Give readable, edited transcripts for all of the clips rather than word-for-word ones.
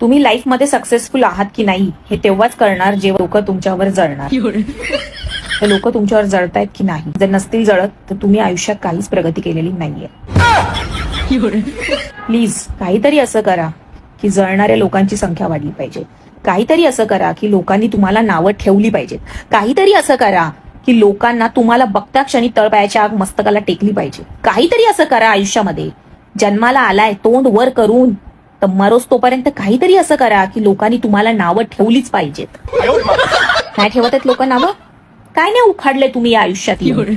तुम्ही लाईफमध्ये सक्सेसफुल आहात की नाही हे तेव्हाच कळणार जेव्हा लोक तुमच्यावर जळणार. ते लोक तुमच्यावर जळतायत की नाही. जर नसतील जळत तर तुम्ही आयुष्यात काहीच प्रगती केलेली नाहीये. प्लीज काहीतरी असं करा की जळणाऱ्या लोकांची संख्या वाढली पाहिजे. काहीतरी असं करा की लोकांनी तुम्हाला नावं ठेवली पाहिजेत. काहीतरी असं करा की लोकांना तुम्हाला बघता क्षणी तळपायाच्या आग मस्तकाला टेकली पाहिजे. काहीतरी असं करा आयुष्यामध्ये. जन्माला आलाय तोंड वर करून तर मरोच तोपर्यंत काहीतरी असं करा की लोकांनी तुम्हाला नावं ठेवलीच पाहिजेत. नाही ठेवत आहेत लोक नावं. काय नाही उखाडलंय तुम्ही या आयुष्यात येऊन?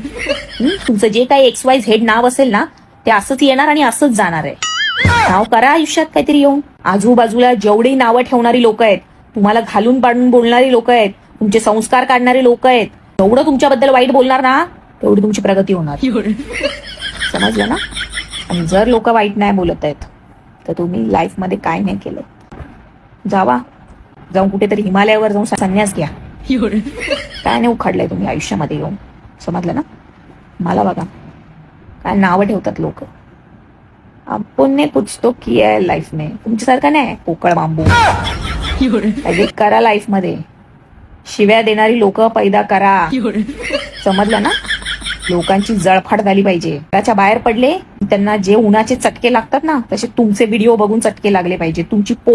तुमचं जे काही XYZ नाव असेल ना ते असंच येणार आणि असंच जाणार आहे. नाव करा आयुष्यात काहीतरी येऊन. आजूबाजूला जेवढी नावं ठेवणारी लोक आहेत, तुम्हाला घालून पाडून बोलणारी लोक आहेत, तुमचे संस्कार काढणारे लोक आहेत, जेवढं तुमच्याबद्दल वाईट बोलणार ना तेवढी तुमची प्रगती होणार. समजलं ना? आणि जर लोक वाईट नाही बोलत आहेत तर तुम्ही लाईफ मध्ये काय नाही केलं. जाऊन कुठेतरी हिमालयावर जाऊन संन्यास घ्या. काय नाही उखाडलंय तुम्ही आयुष्यामध्ये येऊन. समजलं ना? मला बघा काय नावं ठेवतात लोक. आपण ने कुछ तो किया है लाईफ में. तुमच्यासारखं नाही पोकळ बांबू. काहीतरी करा लाईफ मध्ये. शिव्या देणारी लोक पैदा करा. समजलं ना? लोकांची जळफाट झाली पाहिजे. घराच्या बाहेर पडले त्यांना जे उन्हाचे चटके लागतात ना तसे तुमचे व्हिडिओ बघून चटके लागले पाहिजे. तुमची पोस्ट